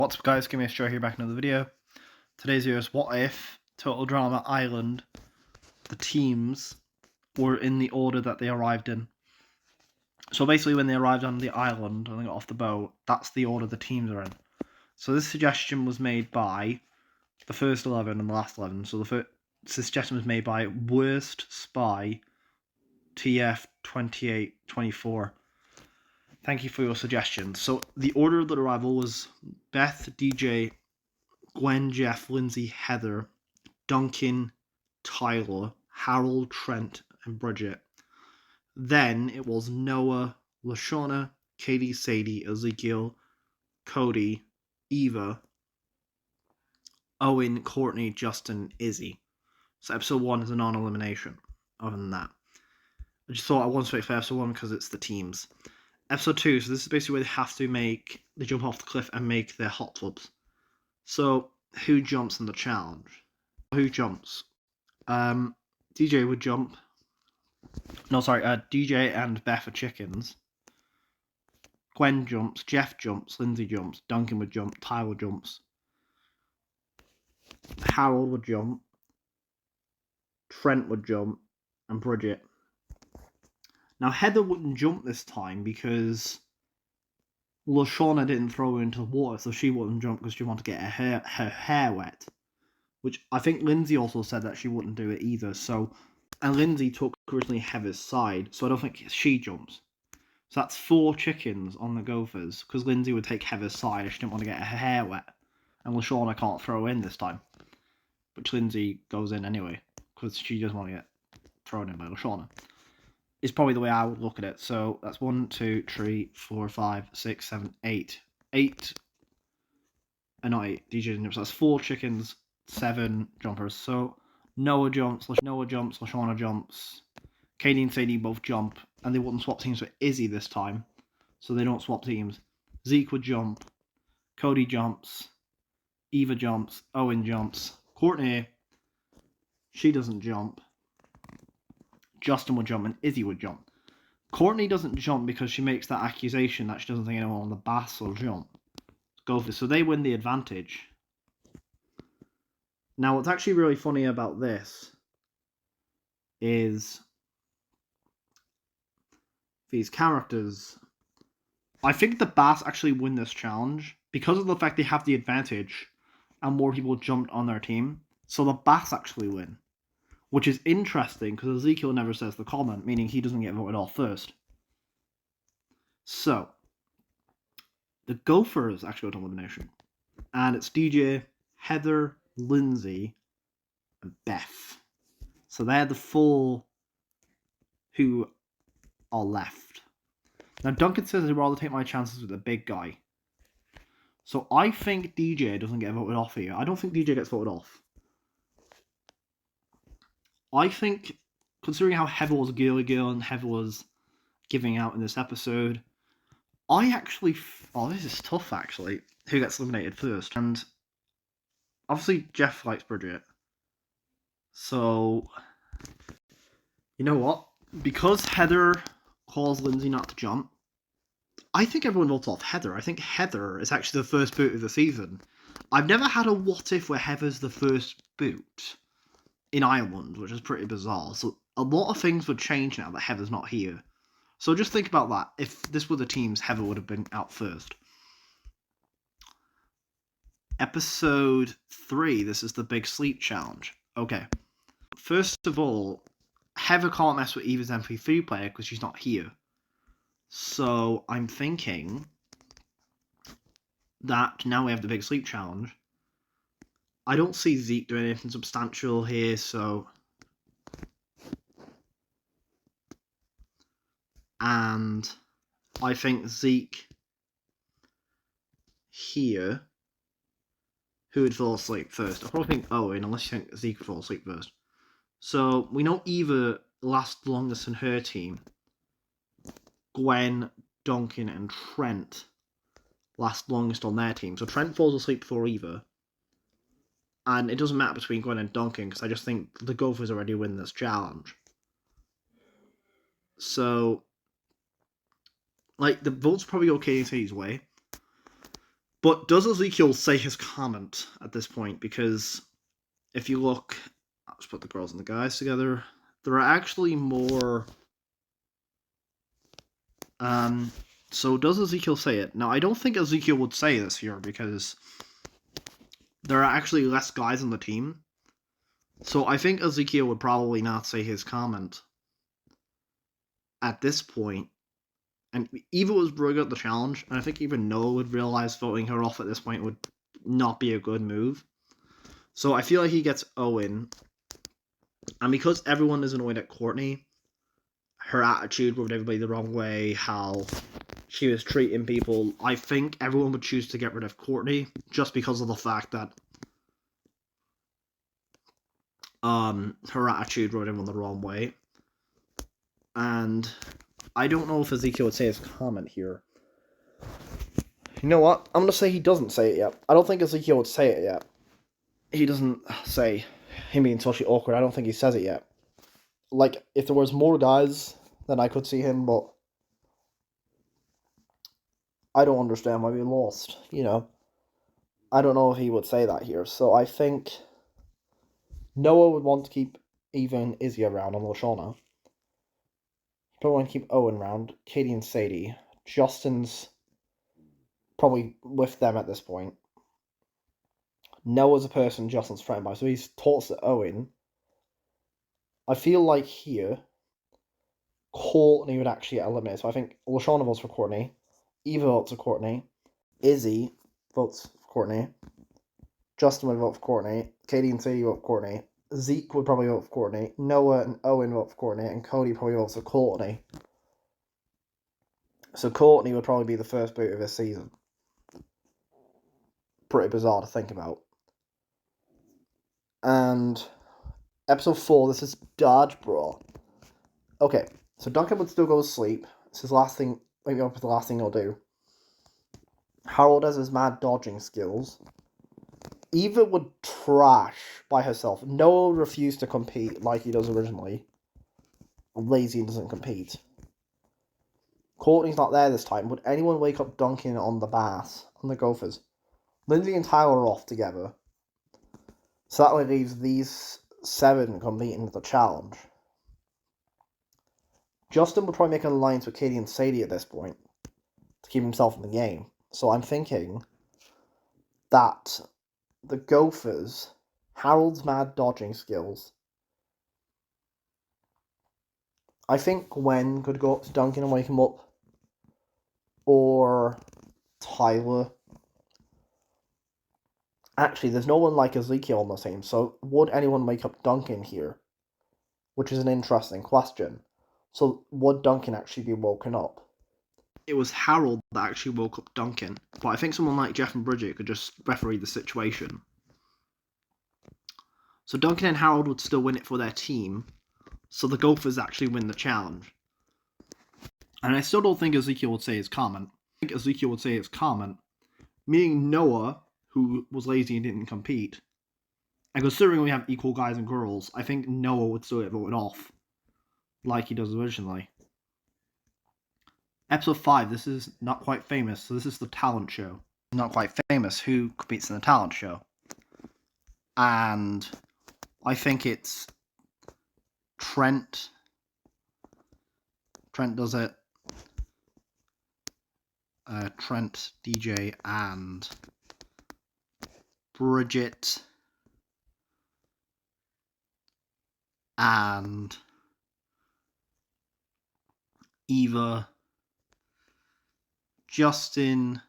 What's up guys, give me a show here back in another video. Today's video is what if Total Drama Island, the teams were in the order that they arrived in. So basically when they arrived on the island and they got off the boat, that's the order the teams are in. So this suggestion was made by the first 11 and the last 11. So the first suggestion was made by Worst Spy TF2824. Thank you for your suggestions. So the order of the arrival was Beth, DJ, Gwen, Jeff, Lindsay, Heather, Duncan, Tyler, Harold, Trent, and Bridget. Then it was Noah, Lashawna, Katie, Sadie, Ezekiel, Cody, Eva, Owen, Courtney, Justin, Izzy. So episode 1 is a non-elimination. Other than that, I just thought I wanted to wait for episode 1 because it's the teams. Episode 2, so this is basically where they have to they jump off the cliff and make their hot tubs. So, who jumps in the challenge? Who jumps? DJ would jump. No, sorry, DJ and Beth are chickens. Gwen jumps, Jeff jumps, Lindsay jumps, Duncan would jump, Tyler jumps. Harold would jump. Trent would jump, and Bridget. Now, Heather wouldn't jump this time because Lashawna didn't throw her into the water, so she wouldn't jump because she wanted to get her hair wet. Which I think Lindsay also said that she wouldn't do it either. So, and Lindsay took originally Heather's side, so I don't think she jumps. So that's 4 chickens on the Gophers because Lindsay would take Heather's side if she didn't want to get her hair wet. And Lashawna can't throw in this time. But Lindsay goes in anyway because she doesn't want to get thrown in by Lashawna. Is probably the way I would look at it. So that's 1, 2, 3, 4, 5, 6, 7, 8. 8. Not 8. DJ jumps. So that's 4 chickens, 7 jumpers. So Noah jumps, Lashawna jumps. Katie and Sadie both jump. And they wouldn't swap teams with Izzy this time. So they don't swap teams. Zeke would jump. Cody jumps. Eva jumps. Owen jumps. Courtney, she doesn't jump. Justin would jump and Izzy would jump. Courtney doesn't jump because she makes that accusation that she doesn't think anyone on the bass will jump. Go for it. So they win the advantage. Now, what's actually really funny about this is these characters. I think the bass actually win this challenge because of the fact they have the advantage and more people jumped on their team. So the bass actually win. Which is interesting because Ezekiel never says the comment, meaning he doesn't get voted off first. So, the Gophers actually go to elimination. And it's DJ, Heather, Lindsay, and Beth. So they're the 4 who are left. Now, Duncan says he'd rather take my chances with the big guy. So I think DJ doesn't get voted off here. I don't think DJ gets voted off. I think, considering how Heather was a girly girl and Heather was giving out in this episode, I actually... Oh, this is tough, actually. Who gets eliminated first? And obviously, Jeff likes Bridget. So, you know what? Because Heather calls Lindsay not to jump, I think everyone votes off Heather. I think Heather is actually the first boot of the season. I've never had a what if where Heather's the first boot in Ireland, which is pretty bizarre. So a lot of things would change now that Heather's not here. So just think about that. If this were the teams, Heather would have been out first. Episode 3, this is the big sleep challenge. Okay. First of all, Heather can't mess with Eva's MP3 player because she's not here. So I'm thinking that now we have the big sleep challenge. I don't see Zeke doing anything substantial here, so... And I think Zeke here, who would fall asleep first? I probably think Owen, unless you think Zeke would fall asleep first. So we know Eva lasts longest in her team. Gwen, Duncan, and Trent last longest on their team. So Trent falls asleep before Eva. And it doesn't matter between Gwen and Duncan because I just think the Gophers already win this challenge. So, like, the votes probably go Katie's way. But does Ezekiel say his comment at this point? Because if you look, I'll just put the girls and the guys together. There are actually more. So does Ezekiel say it? Now, I don't think Ezekiel would say this here because there are actually less guys on the team. So I think Ezekiel would probably not say his comment at this point. And Eva was really good at the challenge, and I think even Noah would realize voting her off at this point would not be a good move. So I feel like he gets Owen. And because everyone is annoyed at Courtney, her attitude rubbed everybody the wrong way, how she was treating people, I think everyone would choose to get rid of Courtney just because of the fact that her attitude rubbed everyone the wrong way. And I don't know if Ezekiel would say his comment here. You know what? I'm going to say he doesn't say it yet. I don't think Ezekiel would say it yet. He doesn't say him being socially awkward. I don't think he says it yet. Like, if there was more guys, then I could see him, but I don't understand why we lost, you know. I don't know if he would say that here. So I think Noah would want to keep Eva and Izzy around on Lashana. Probably want to keep Owen around. Katie and Sadie. Justin's probably with them at this point. Noah's a person Justin's threatened by, so he's talks to Owen. I feel like here, Courtney would actually get eliminated. So I think Lashana votes for Courtney. Eva votes for Courtney. Izzy votes for Courtney. Justin would vote for Courtney. Katie and Sadie vote for Courtney. Zeke would probably vote for Courtney. Noah and Owen vote for Courtney. And Cody probably votes for Courtney. So Courtney would probably be the first boot of this season. Pretty bizarre to think about. And episode 4, this is Dodgebrawl. Okay, so Duncan would still go to sleep. This is the last thing, maybe up with the last thing he'll do. Harold has his mad dodging skills. Eva would trash by herself. Noah would refuse to compete like he does originally. Lazy and doesn't compete. Courtney's not there this time. Would anyone wake up Duncan on the bass, on the Gophers? Lindsay and Tyler are off together. So that way leaves these 7 competing with the challenge. Justin would probably make an alliance with Katie and Sadie at this point to keep himself in the game. So I'm thinking that the Gophers, Harold's mad dodging skills. I think Gwen could go up to Duncan and wake him up. Or Tyler. Actually, there's no one like Ezekiel on the team, so would anyone wake up Duncan here? Which is an interesting question. So, would Duncan actually be woken up? It was Harold that actually woke up Duncan, but I think someone like Jeff and Bridget could just referee the situation. So Duncan and Harold would still win it for their team, so the Gophers actually win the challenge. And I still don't think Ezekiel would say his comment. I think Ezekiel would say his comment, meaning Noah, who was lazy and didn't compete. And considering we have equal guys and girls, I think Noah would still get voted off, like he does originally. Episode 5, this is Not Quite Famous, so this is the talent show. Not Quite Famous, who competes in the talent show. And I think it's Trent. Trent does it. Trent, DJ, and Bridget, and Eva, Justin,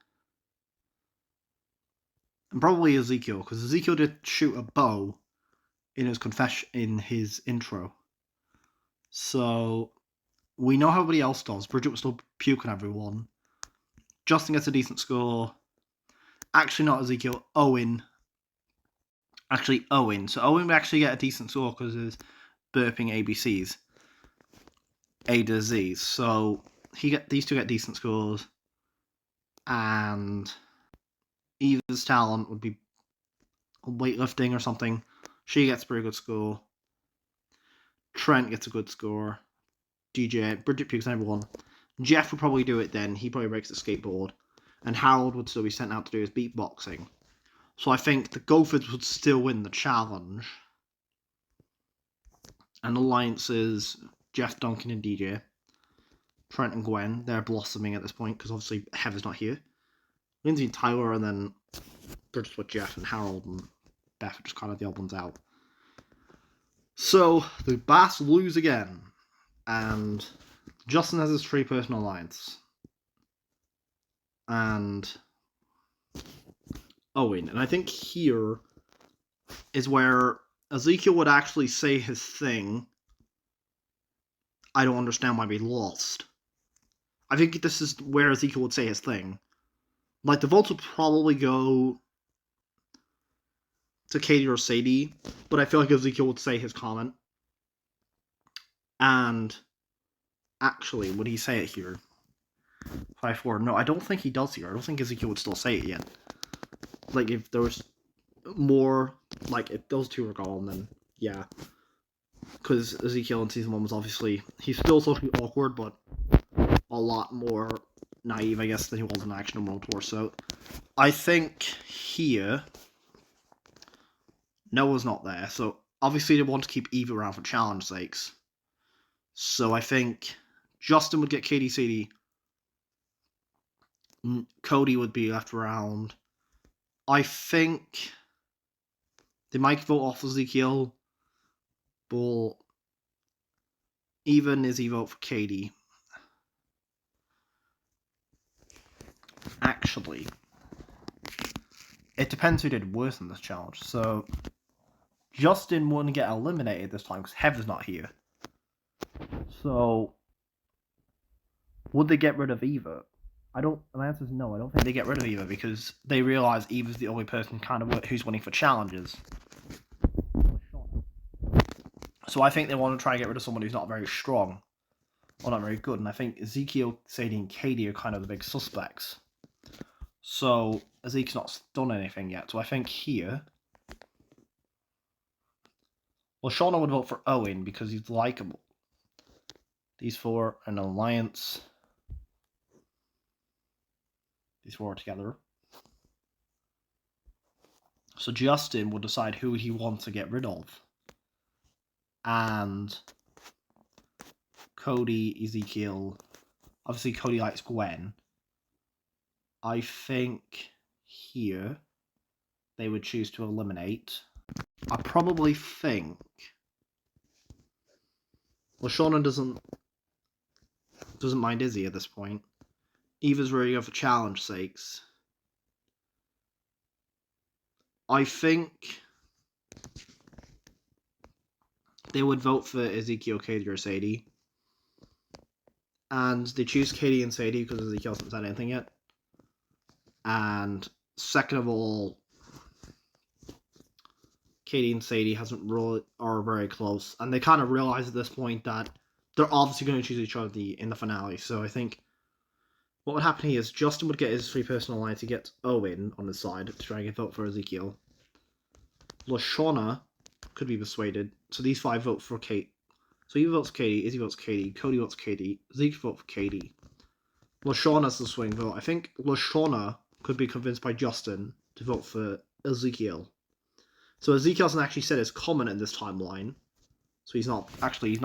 and probably Ezekiel, because Ezekiel did shoot a bow in his intro. So we know how everybody else does. Bridget was still puking everyone. Justin gets a decent score. Actually, not Ezekiel. Owen. Actually, Owen. So Owen would actually get a decent score because of his burping ABCs. A to Z. So these two get decent scores. And Eva's talent would be weightlifting or something. She gets a pretty good score. Trent gets a good score. DJ, Bridget pukes on everyone. Jeff would probably do it then. He probably breaks the skateboard. and Harold would still be sent out to do his beatboxing. So I think the Gophers would still win the challenge. And alliances, Jeff, Duncan, and DJ. Trent and Gwen, they're blossoming at this point, because obviously Heather's not here. Lindsay and Tyler, and then they're just with Jeff and Harold, and Beth are just kind of the odd ones out. So, the Bass lose again, and Justin has his 3-person alliance. And Owen, and I think here is where Ezekiel would actually say his thing. I don't understand why we lost. I think this is where Ezekiel would say his thing. Like, the votes would probably go to Katie or Sadie, but I feel like Ezekiel would say his comment. And actually, would he say it here? 5-4. No, I don't think he does here. I don't think Ezekiel would still say it yet. Like, if there was more, like, if those two were gone, then yeah. Because Ezekiel in season 1 was obviously, he's still socially awkward, but a lot more naive, I guess, than he was in Action and World Tour. So I think here, Noah's not there. So obviously they want to keep Eve around for challenge sakes. So I think Justin would get Katie, Sadie. Cody would be left around. I think they might vote off Ezekiel, but even Izzy vote for Katie. Actually, it depends who did worse in this challenge. So Justin wouldn't get eliminated this time because Heather's not here. So would they get rid of Eva? My answer is no. I don't think they get rid of Eva because they realize Eva's the only person kind of who's winning for challenges. So I think they want to try and get rid of someone who's not very strong or not very good. And I think Ezekiel, Sadie, and Katie are kind of the big suspects. So Ezekiel's not done anything yet. So I think here, well, Shauna would vote for Owen because he's likable. These 4 are an alliance. These 4 are together. So Justin will decide who he wants to get rid of. And Cody, Ezekiel. Obviously, Cody likes Gwen. I think here they would choose to eliminate. I probably think. Well, Shauna doesn't mind Izzy at this point. Eva's ready to go for challenge sakes. I think they would vote for Ezekiel, Katie, or Sadie. And they choose Katie and Sadie because Ezekiel hasn't said anything yet. And second of all, Katie and Sadie are very close. And they kind of realize at this point that they're obviously going to choose each other in the finale. So I think what would happen here is Justin would get his 3-person alliance. He gets Owen on his side to try and get vote for Ezekiel. LaShawna could be persuaded. So these 5 vote for Kate. So Eva votes Katie, Izzy votes Katie, Cody votes Katie, Zeke votes for Katie. LaShawna's the swing vote. I think LaShawna could be convinced by Justin to vote for Ezekiel. So Ezekiel hasn't actually said his comment in this timeline. So he's not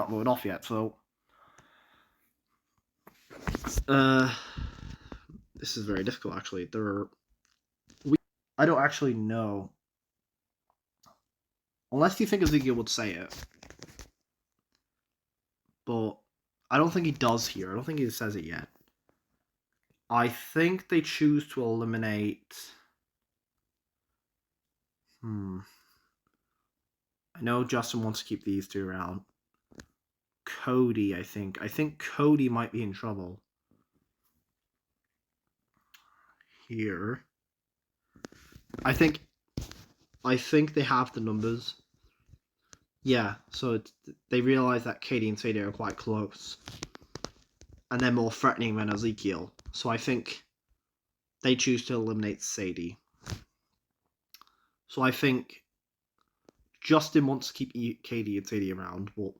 voted off yet. So this is very difficult actually. I don't actually know. Unless you think Ezekiel would say it. But I don't think he does here. I don't think he says it yet. I think they choose to eliminate. I know Justin wants to keep these 2 around. Cody, I think. I think Cody might be in trouble. Here. I think they have the numbers. Yeah, so they realize that Katie and Sadie are quite close. And they're more threatening than Ezekiel. So I think they choose to eliminate Sadie. So I think Justin wants to keep Katie and Sadie around, but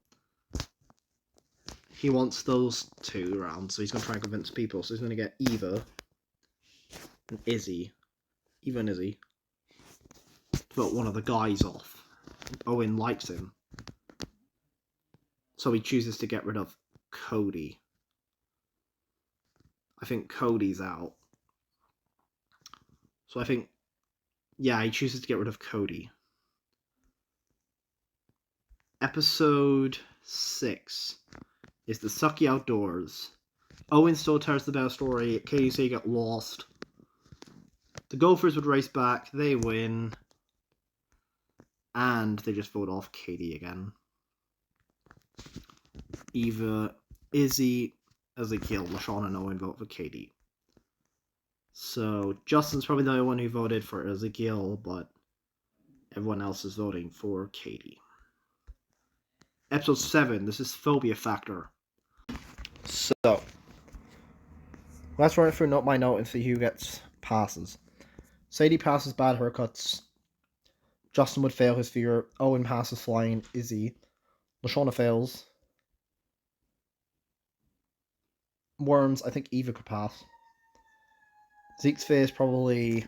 he wants those 2 around, so he's going to try and convince people. So he's going to get Eva and Izzy, even Izzy, to vote one of the guys off. Owen likes him. So he chooses to get rid of Cody. I think Cody's out. So I think, yeah, he chooses to get rid of Cody. Episode 6 is the Sucky Outdoors. Owen still tells the best story. Katie say he got lost. The Gophers would race back. They win. And they just vote off Katie again. Eva, Izzy, Ezekiel, LaShawn, and Owen vote for Katie. So Justin's probably the only one who voted for Ezekiel, but everyone else is voting for Katie. Episode 7, this is Phobia Factor. So, let's run it through Not My Note and see who gets passes. Sadie passes bad haircuts. Justin would fail his fear. Owen passes flying. Izzy. LaShawna fails. Worms, I think Eva could pass. Zeke's fear is probably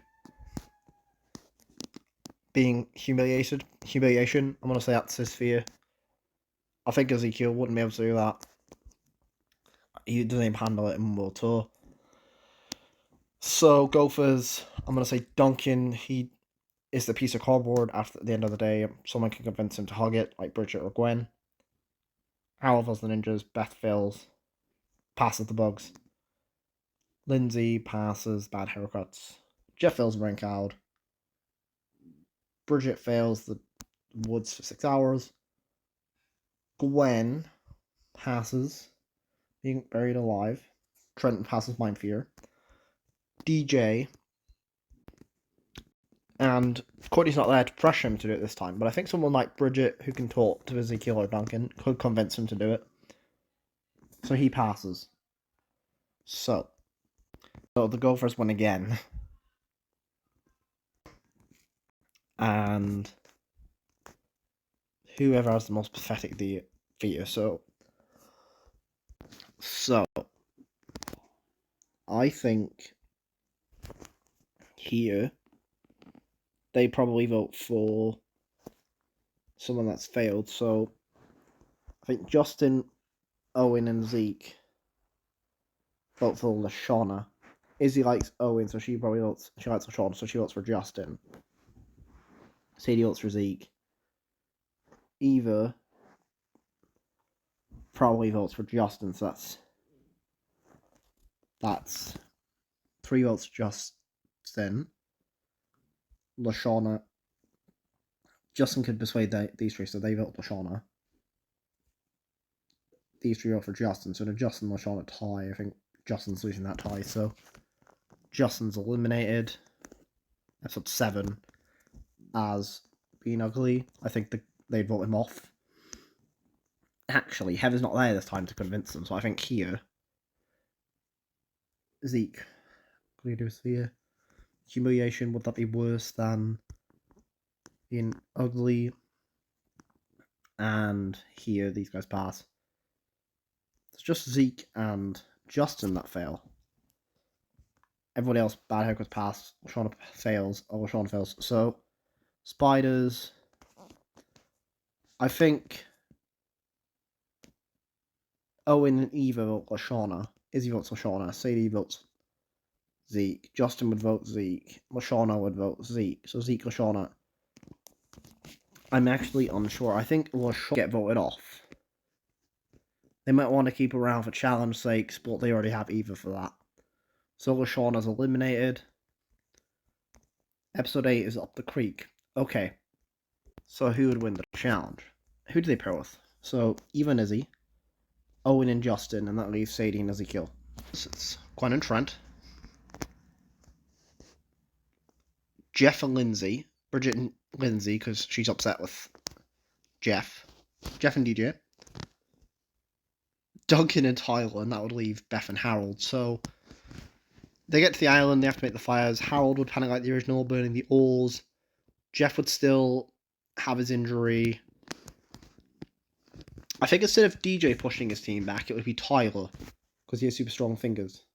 being humiliation. I'm going to say that's his fear. I think Ezekiel wouldn't be able to do that. He doesn't even handle it in World Tour. So, Gophers, I'm going to say Duncan. He is the piece of cardboard at the end of the day. Someone can convince him to hug it, like Bridget or Gwen. Harold fails the ninjas. Beth fails. Passes the bugs. Lindsay passes bad haircuts. Jeff fails the rain cloud. Bridget fails the woods for 6 hours. Gwen passes being buried alive. Trenton passes mind fear. DJ, and Cody's not there to pressure him to do it this time, but I think someone like Bridget, who can talk to Ezekiel or Duncan, could convince him to do it. So he passes. So the Gophers win again. And whoever has the most pathetic theatre. So I think here they probably vote for someone that's failed. So I think Justin, Owen, and Zeke vote for LaShawna. Izzy likes Owen, so she likes LaShawna, so she votes for Justin. Sadie votes for Zeke. Eva probably votes for Justin, so that's 3 votes Justin. LaShawna. Justin could persuade these 3, so they vote LaShawna. These 3 vote for Justin, so in a Justin LaShawna tie, I think Justin's losing that tie, so Justin's eliminated. Episode 7 as being ugly. I think they'd vote him off. Actually, Heather's not there this time to convince them, so I think here Zeke could do sphere. Humiliation, would that be worse than being ugly? And here these guys pass. It's just Zeke and Justin that fail. Everybody else, bad haircuts pass. LaShawna fails. LaShawna fails. So, spiders. I think Owen and Eva vote LaShawna. Izzy votes LaShawna. Sadie votes Zeke. Justin would vote Zeke. LaShawna would vote Zeke. So Zeke, LaShawna. I'm actually unsure. I think LaShawna get voted off. They might want to keep around for challenge sakes, but they already have Eva for that. So LaShawna's eliminated. Episode 8 is Up the Creek. Okay. So who would win the challenge? Who do they pair with? So Eva and Izzy. Owen and Justin, and that leaves Sadie and Ezekiel. So it's Gwen and Trent. Jeff and Lindsay. Bridget and Lindsay, because she's upset with Jeff. Jeff and DJ. Duncan and Tyler, and that would leave Beth and Harold. So they get to the island, they have to make the fires. Harold would panic like the original, burning the oars. Jeff would still have his injury. I think instead of DJ pushing his team back, it would be Tyler, because he has super strong fingers.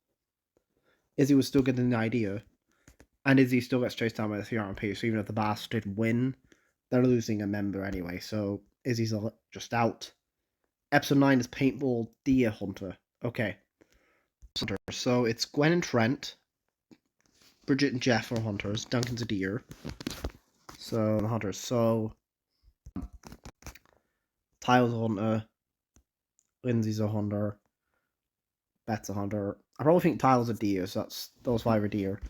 Izzy was still getting the idea. And Izzy still gets chased down by the 3RMP, so even if the Bass did win, they're losing a member anyway, so Izzy's just out. Episode 9 is Paintball Deer Hunter. Okay. So it's Gwen and Trent. Bridget and Jeff are hunters. Duncan's a deer. So, the hunters. So, Tyler's a hunter. Lindsay's a hunter. Beth's a hunter. I probably think Tyler's a deer, so that's those 5 are deer.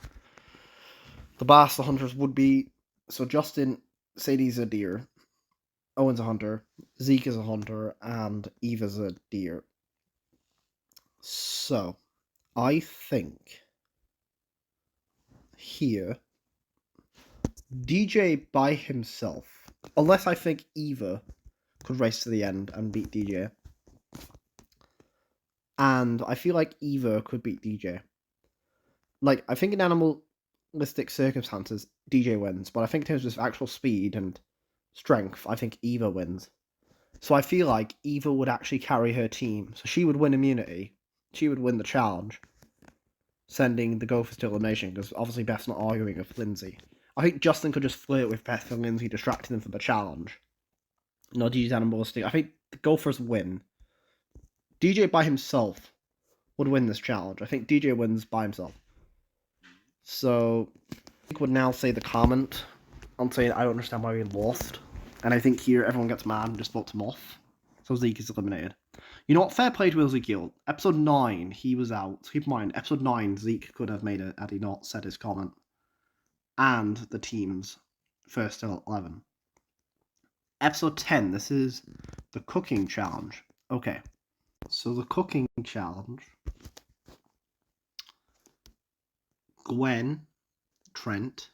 The Bass, the hunters would be... So, Justin, Sadie's a deer. Owen's a hunter. Zeke is a hunter. And Eva's a deer. So, I think... Here... DJ by himself... Unless I think Eva could race to the end and beat DJ. And I feel like Eva could beat DJ. Like, I think in animalistic circumstances, DJ wins. But I think in terms of actual speed and strength, I think Eva wins. So I feel like Eva would actually carry her team. So she would win immunity. She would win the challenge. Sending the Gophers to elimination. Because obviously Beth's not arguing with Lindsay. I think Justin could just flirt with Beth and Lindsay, distracting them from the challenge. No, DJ's animalistic. I think the Gophers win. DJ by himself would win this challenge. I think DJ wins by himself. So, I would now say the comment on saying I don't understand why we lost. And I think here everyone gets mad and just votes him off. So Zeke is eliminated. You know what? Fair play to Ezekiel. Episode 9, he was out. Keep in mind, episode 9, Zeke could have made it had he not said his comment. And the team's first 11. Episode 10, this is the cooking challenge. Okay. So the cooking challenge. Gwen, Trent,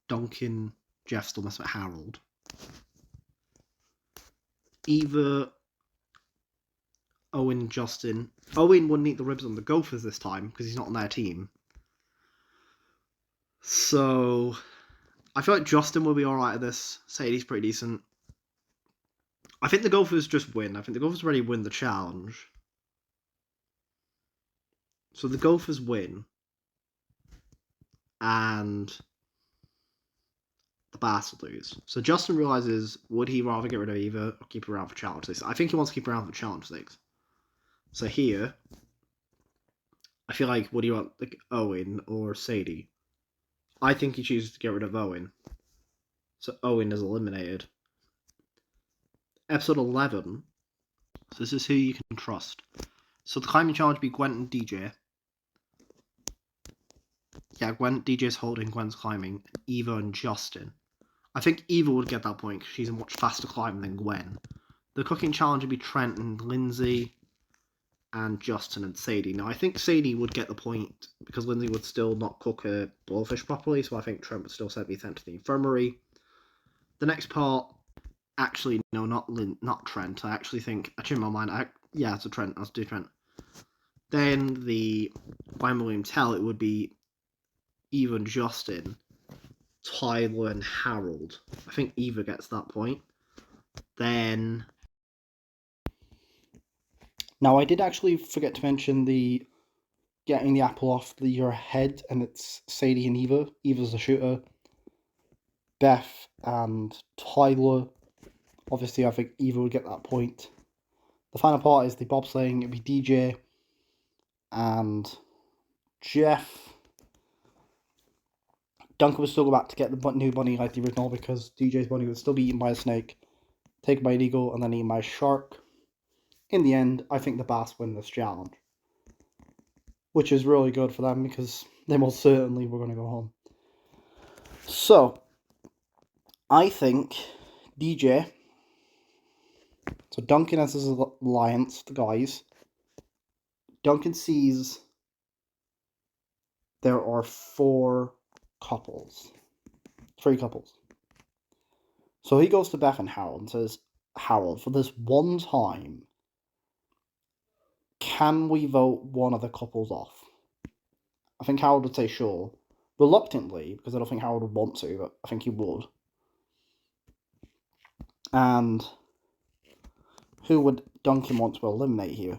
Duncan, Jeff still messing with Harold. Eva, Owen, Justin. Owen wouldn't eat the ribs on the Gophers this time because he's not on their team. So I feel like Justin will be alright at this. Sadie's pretty decent. I think the Gophers just win. I think the Gophers already win the challenge. So the Gophers win. And the Bass will lose. So Justin realizes, would he rather get rid of Eva or keep her around for challenge 6? I think he wants to keep her around for challenge 6. So here, I feel like, would he want like Owen or Sadie? I think he chooses to get rid of Owen. So Owen is eliminated. Episode 11. So this is who you can trust. So the climbing challenge would be Gwen and DJ. Yeah, DJ's holding, Gwen's climbing. Eva and Justin. I think Eva would get that point because she's a much faster climber than Gwen. The cooking challenge would be Trent and Lindsay. And Justin and Sadie. Now, I think Sadie would get the point because Lindsay would still not cook her blowfish properly, so I think Trent would still be sent to the infirmary. The next part, actually, no, not Trent. I actually think, I changed my mind. Yeah, it's a Trent. Let's do Trent. Then the final William Tell, it would be Eva and Justin, Tyler and Harold. I think Eva gets that point. Then... Now, I did actually forget to mention the getting the apple off your head, and it's Sadie and Eva. Eva's the shooter. Beth and Tyler. Obviously, I think Eva would get that point. The final part is the bobsleighing. It'd be DJ and Jeff. Duncan would still go back to get the new bunny like the original because DJ's bunny would still be eaten by a snake, taken by an eagle, and then eaten by a shark. In the end, I think the Bass win this challenge. Which is really good for them because they most certainly were going to go home. So, I think DJ... So Duncan has his alliance, the guys. Duncan sees there are 3 couples. So he goes to Beth and Harold and says, Harold, for this one time, can we vote one of the couples off? I think Harold would say sure. Reluctantly, because I don't think Harold would want to, but I think he would. And who would Duncan want to eliminate here?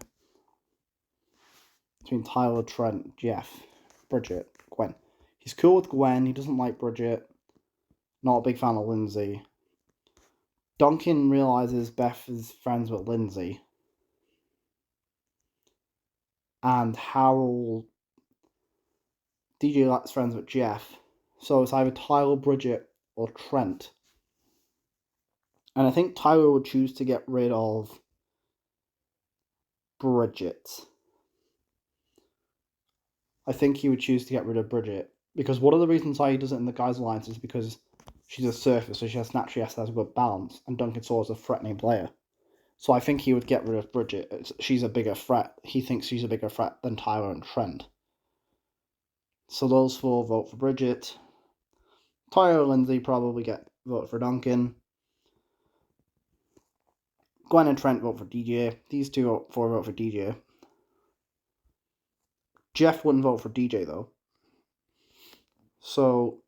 Between Tyler, Trent, Jeff, Bridget. Gwen. He's cool with Gwen. He doesn't like Bridget. Not a big fan of Lindsay. Duncan realizes Beth is friends with Lindsay. And Harold... DJ likes friends with Jeff. So it's either Tyler, Bridget, or Trent. And I think Tyler would choose to get rid of Bridget. I think he would choose to get rid of Bridget. Because one of the reasons why he does it in the Guys Alliance is because she's a surfer, so she naturally has to have a good balance. And Duncan Saw is a threatening player. So I think he would get rid of Bridget. She's a bigger threat. He thinks she's a bigger threat than Tyler and Trent. So those four vote for Bridget. Tyler and Lindsay probably vote for Duncan. Gwen and Trent vote for DJ. These four vote for DJ. Jeff wouldn't vote for DJ though. So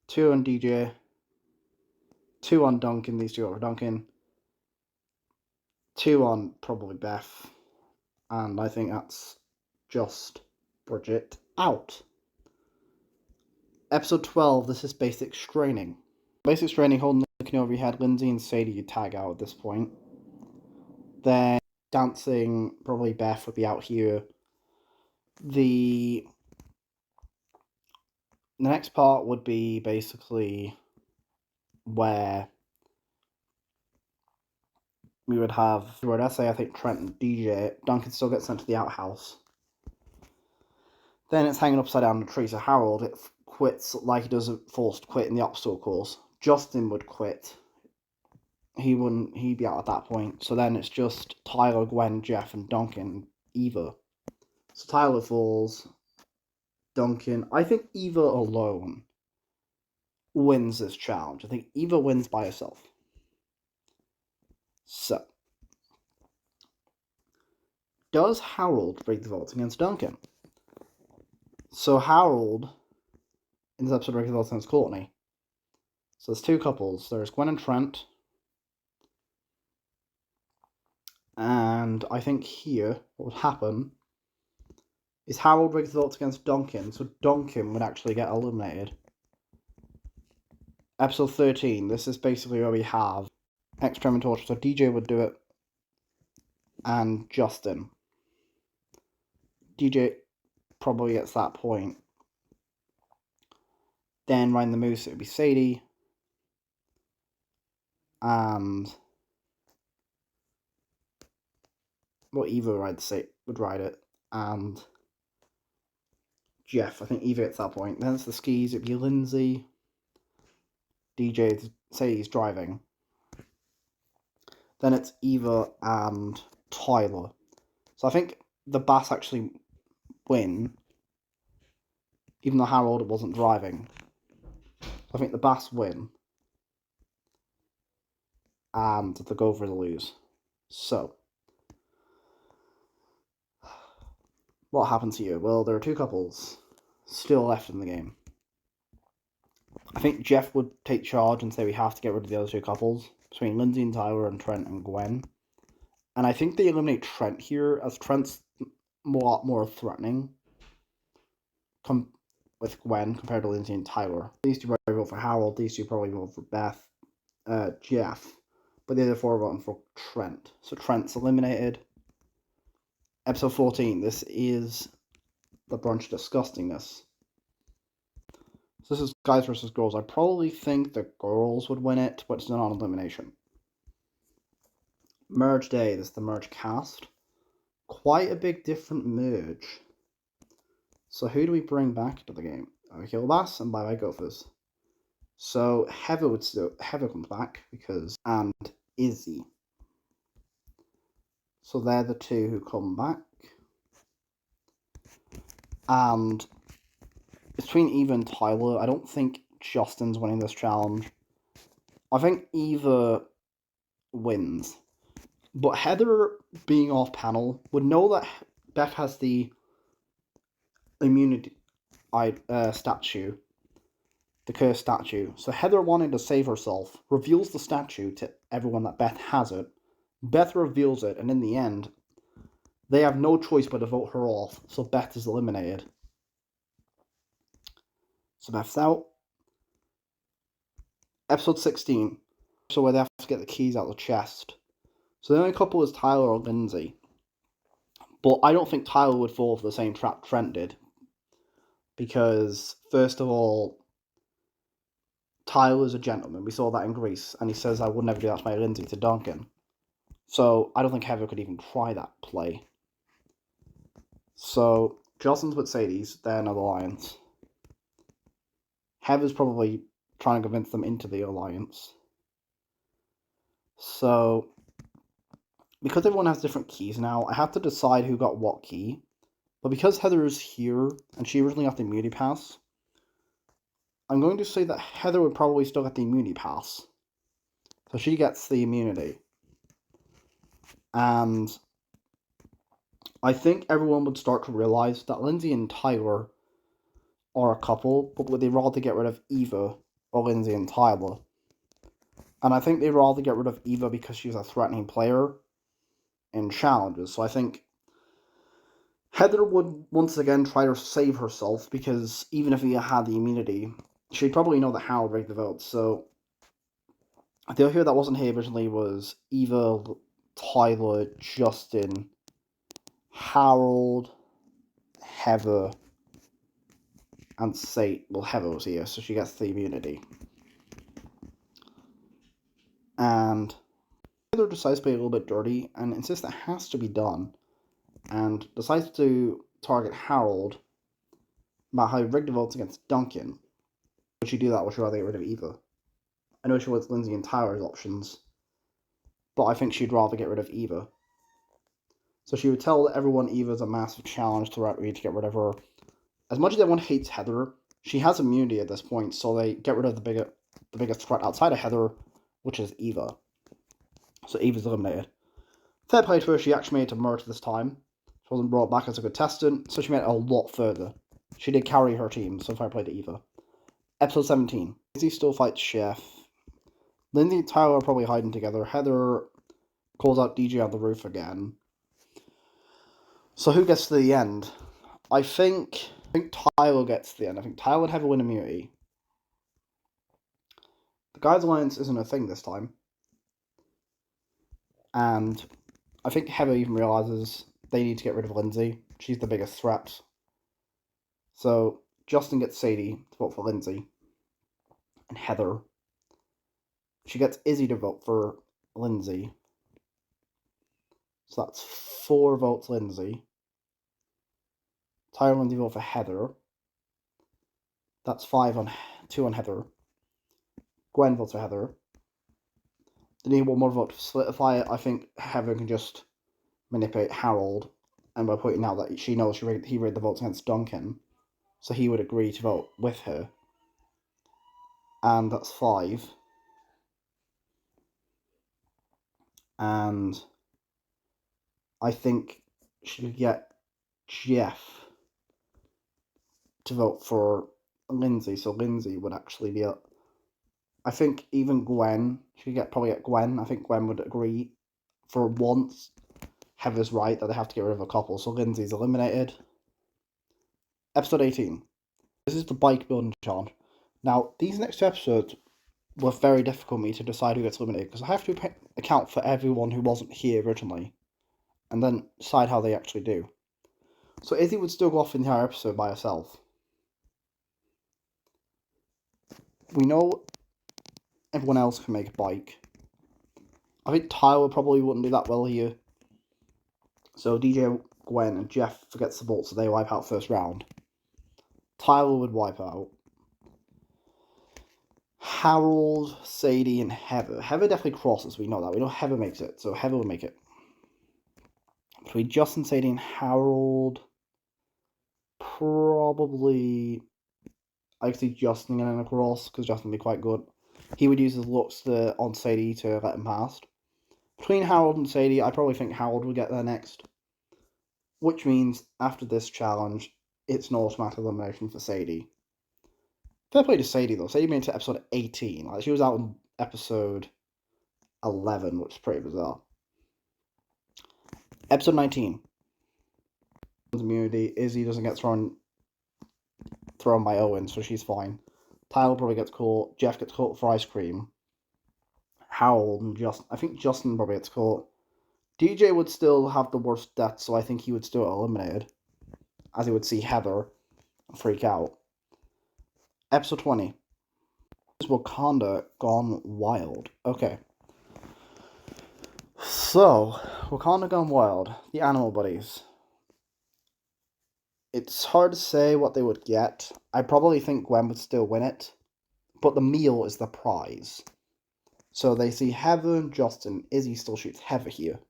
2 on DJ, 2 on Duncan. These two vote for Duncan. 2 on probably Beth. And I think that's just Bridget out. Episode 12, this is Basic Straining. Basic Straining, holding the canoe over your head. Lindsay and Sadie tag out at this point. Then dancing, probably Beth would be out here. The next part would be basically where we would have, where I say I think Trent and DJ. Duncan still gets sent to the outhouse. Then it's hanging upside down in the tree, so Harold quits like he does a forced quit in the obstacle course. Justin would quit. He'd be out at that point. So then it's just Tyler, Gwen, Jeff, and Duncan, Eva. So Tyler falls. Duncan. I think Eva alone wins this challenge. I think Eva wins by herself. So, does Harold break the votes against Duncan? So Harold, in this episode, breaks the votes against Courtney. So there's 2 couples. There's Gwen and Trent. And I think here, what would happen is Harold breaks the votes against Duncan, so Duncan would actually get eliminated. Episode 13, this is basically where we have Extreme and Torture, so DJ would do it, and Justin. DJ probably gets that point. Then riding the moose, it would be Sadie, and Eva would ride it, and Jeff. I think Eva gets that point. Then it's the skis, it'd be Lindsay. DJ, say he's driving. Then it's Eva and Tyler. So I think the Bass actually win, even though Harold wasn't driving. I think the Bass win, and the Gopher lose. So, what happens here? Well, there are 2 couples still left in the game. I think Jeff would take charge and say we have to get rid of the other 2 couples, between Lindsay and Tyler and Trent and Gwen. And I think they eliminate Trent here, as Trent's a lot more threatening with Gwen compared to Lindsay and Tyler. These 2 probably vote for Harold, these 2 probably vote for Beth, Jeff, but the other 4 are voting for Trent. So Trent's eliminated. Episode 14, this is the Brunch Disgustingness. So this is guys versus girls. I probably think the girls would win it, but it's not on elimination. Merge Day, this is the merge cast. Quite a big different merge. So who do we bring back to the game? Kill Bass and Bye Bye Gophers. So Heather comes back and Izzy. So they're the 2 who come back. And between Eva and Tyler, I don't think Justin's winning this challenge. I think Eva wins. But Heather, being off panel, would know that Beth has the immunity statue, the cursed statue. So Heather, wanting to save herself, reveals the statue to everyone that Beth has it. Beth reveals it, and in the end, they have no choice but to vote her off, so Beth is eliminated. So Beth's out. Episode 16. So where they have to get the keys out of the chest. So the only couple is Tyler or Lindsay. But I don't think Tyler would fall for the same trap Trent did. Because, first of all, Tyler's a gentleman. We saw that in Greece. And he says, I would never do that to my Lindsay, to Duncan. So I don't think Heather could even try that play. So Jocelyn's with Sadie's. They're in an alliance. Heather's probably trying to convince them into the alliance. So, because everyone has different keys now, I have to decide who got what key. But because Heather is here, and she originally got the immunity pass, I'm going to say that Heather would probably still get the immunity pass. So she gets the immunity. And I think everyone would start to realize that Lindsay and Tyler are a couple, but would they rather get rid of Eva or Lindsay and Tyler? And I think they'd rather get rid of Eva because she's a threatening player in challenges. So I think Heather would once again try to save herself, because even if Eva had the immunity, she'd probably know that Harold rigged the votes. So the other that wasn't here originally was Eva, Tyler, Justin, Harold, Heather, and Sate. Well, Heather was here, so she gets the immunity. And Heather decides to play a little bit dirty and insists that has to be done, and decides to target Harold about how he rigged the votes against Duncan. Would she do that, or would she rather get rid of Eva? I know she wants Lindsay and Tyler's options, but I think she'd rather get rid of Eva. So she would tell everyone Eva's a massive challenge to Rat Reed to get rid of her. As much as everyone hates Heather, she has immunity at this point, so they get rid of the biggest threat outside of Heather, which is Eva. So Eva's eliminated. Fair play to her, she actually made it to merge this time. She wasn't brought back as a contestant, so she made it a lot further. She did carry her team, so fair play to Eva. Episode 17. Lindsay still fights Chef. Lindsay and Tyler are probably hiding together. Heather calls out DJ on the roof again. So who gets to the end? I think Tyler gets to the end. I think Tyler would have a win immunity. The Guys Alliance isn't a thing this time. And I think Heather even realizes they need to get rid of Lindsay. She's the biggest threat. So Justin gets Sadie to vote for Lindsay. And Heather. She gets Izzy to vote for Lindsay. So that's 4 votes Lindsay. Tyler and Lindsay vote for Heather. That's 2 on Heather. Gwen votes for Heather. They need one more vote to solidify it. I think Heather can just manipulate Harold, and by pointing out that she knows he rigged the votes against Duncan, so he would agree to vote with her. And that's 5. And I think she could get Jeff to vote for Lindsay, so Lindsay would actually be up. I think even Gwen, she could probably get Gwen. I think Gwen would agree. For once, Heather's right that they have to get rid of a couple, so Lindsay's eliminated. Episode 18. This is the bike building challenge. Now, these next 2 episodes were very difficult for me to decide who gets eliminated, because I have to account for everyone who wasn't here originally, and then decide how they actually do. So Izzy would still go off the entire episode by herself. We know everyone else can make a bike. I think Tyler probably wouldn't do that well here. So DJ, Gwen, and Jeff forgets the vault, so they wipe out first round. Tyler would wipe out. Harold, Sadie, and Heather. Heather definitely crosses, we know that. We know Heather makes it, so Heather would make it. Between Justin, Sadie, and Harold, probably I could see Justin getting across, because Justin would be quite good. He would use his looks on Sadie to let him past. Between Harold and Sadie, I probably think Harold would get there next. Which means, after this challenge, it's an automatic elimination for Sadie. Fair play to Sadie, though. Sadie made it to episode 18. Like, she was out in episode 11, which is pretty bizarre. Episode 19. Immunity. Izzy doesn't get thrown thrown by Owen, so she's fine. Tyler probably gets caught. Jeff gets caught for ice cream. Harold and Justin. I think Justin probably gets caught. DJ would still have the worst death, so I think he would still get eliminated. As he would see Heather and freak out. Episode 20. Is Wakanda Gone Wild? Okay. So, Wakanda Gone Wild. The Animal Buddies. It's hard to say what they would get. I probably think Gwen would still win it. But the meal is the prize. So they see Heather and Justin. Izzy still shoots Heather here.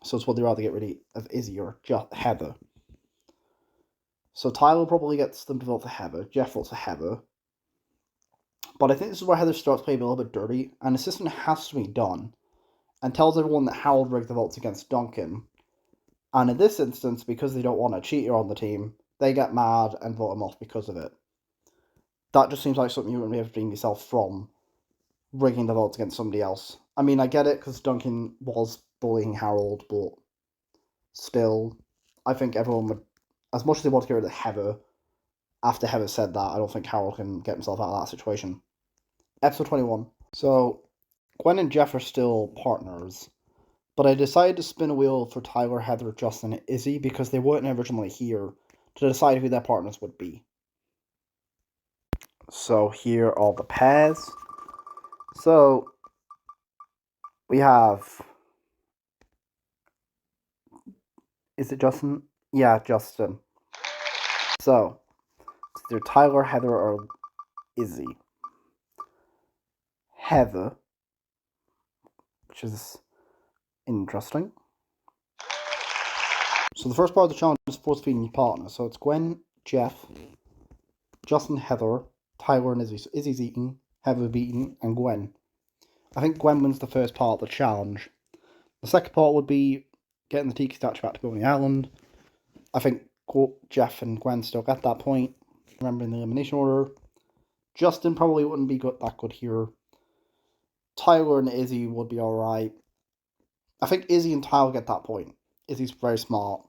So it's what they'd rather get rid of Izzy or Heather. So Tyler probably gets them to vote for Heather. Jeff votes for Heather. But I think this is where Heather starts playing a little bit dirty. And the system has to be done. And tells everyone that Harold rigged the votes against Duncan. And in this instance, because they don't want a cheater on the team, they get mad and vote him off because of it. That just seems like something you wouldn't be able to redeem yourself from, rigging the votes against somebody else. I mean, I get it, because Duncan was bullying Harold, but still, I think everyone would, as much as they want to get rid of Heather, after Heather said that, I don't think Harold can get himself out of that situation. Episode 21. So, Gwen and Jeff are still partners, but I decided to spin a wheel for Tyler, Heather, Justin, and Izzy, because they weren't originally here to decide who their partners would be. So here are the pairs. So we have, is it Justin? Yeah, Justin. So it's either Tyler, Heather, or Izzy. Heather, which is interesting. So the first part of the challenge is force feeding your partner. So it's Gwen, Jeff, Justin, Heather, Tyler, and Izzy. So Izzy's eating, Heather beaten, and Gwen. I think Gwen wins the first part of the challenge. The second part would be getting the Tiki statue back to Boney Island. I think Jeff and Gwen still get that point. Remembering the elimination order. Justin probably wouldn't be that good here. Tyler and Izzy would be alright. I think Izzy and Tyler get that point. Izzy's very smart.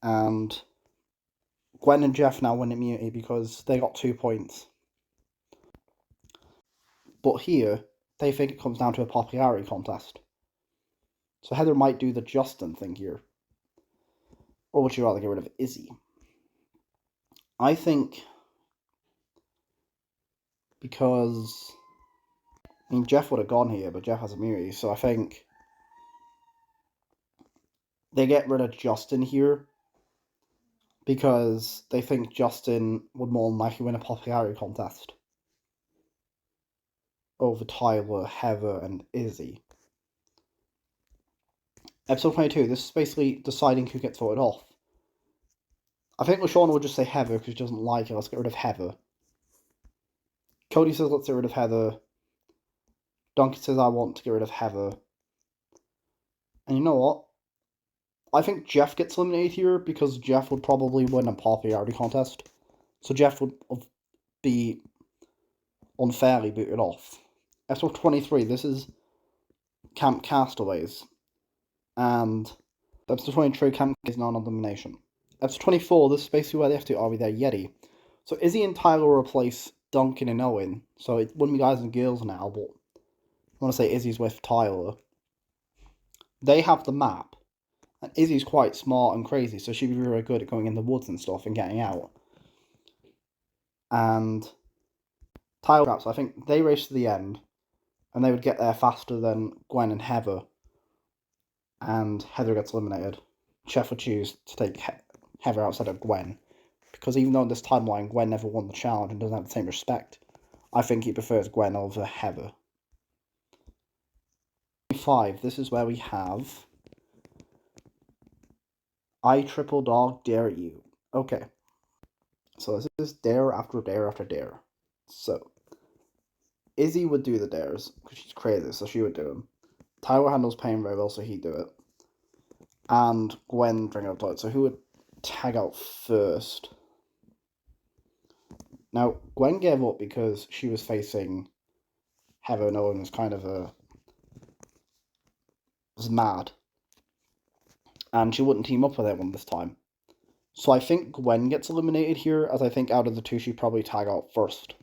And Gwen and Jeff now win immunity because they got 2 points. But here, they think it comes down to a popularity contest. So Heather might do the Justin thing here. Or would you rather get rid of Izzy? I think because, I mean, Jeff would have gone here, but Jeff has immunity, so I think they get rid of Justin here because they think Justin would more than likely win a popularity contest over Tyler, Heather, and Izzy. Episode 22, this is basically deciding who gets voted off. I think LaShawn would just say Heather because she doesn't like it. Let's get rid of Heather. Cody says let's get rid of Heather. Duncan says I want to get rid of Heather. And you know what? I think Jeff gets eliminated here because Jeff would probably win a popularity contest. So Jeff would be unfairly booted off. Episode 23, this is Camp Castaways. And episode 23, Camp is non-elimination. Episode 24, this is basically where they have to Are We There Yeti. So Izzy and Tyler replace Duncan and Owen. So it wouldn't be guys and girls now, but I want to say Izzy's with Tyler. They have the map. And Izzy's quite smart and crazy, so she'd be really good at going in the woods and stuff and getting out. And Tyler traps, I think they race to the end, and they would get there faster than Gwen and Heather. And Heather gets eliminated. Chef would choose to take Heather outside of Gwen. Because even though in this timeline Gwen never won the challenge and doesn't have the same respect, I think he prefers Gwen over Heather. 5, this is where we have I triple dog dare you. Okay. So this is dare after dare after dare. So Izzy would do the dares because she's crazy, so she would do them. Tyler handles pain very well, so he'd do it. And Gwen bring out toilet. So who would tag out first? Now Gwen gave up because she was facing Heather and Owen was mad. And she wouldn't team up with anyone this time. So I think Gwen gets eliminated here, as I think out of the two, she'd probably tag out first.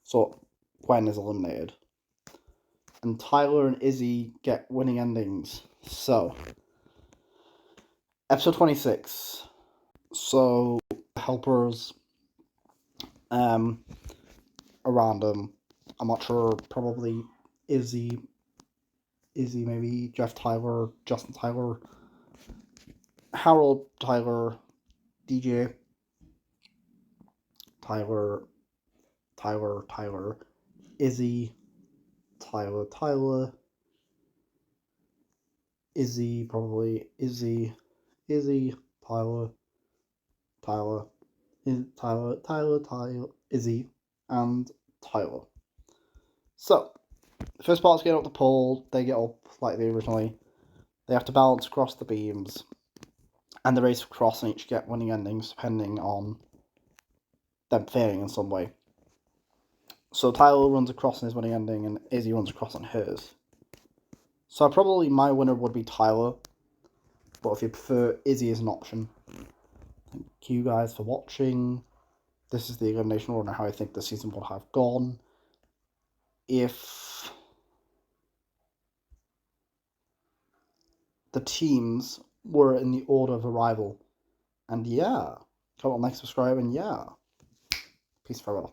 So Gwen is eliminated. And Tyler and Izzy get winning endings. So, episode 26. So, helpers, a random, I'm not sure, probably Izzy maybe, Jeff Tyler, Justin Tyler, Harold Tyler, DJ, Tyler, Izzy, Tyler, Izzy, probably Izzy, Tyler, Izzy, and Tyler. So, the first part's getting up the pole, they get up like they originally. They have to balance across the beams, and the race across and each get winning endings depending on them failing in some way. So Tyler runs across on his winning ending, and Izzy runs across on hers. So probably my winner would be Tyler, but if you prefer, Izzy is an option. Thank you guys for watching. This is the elimination order and how I think the season would have gone if the teams were in the order of arrival. And yeah, comment, like, subscribe, and yeah, peace, farewell.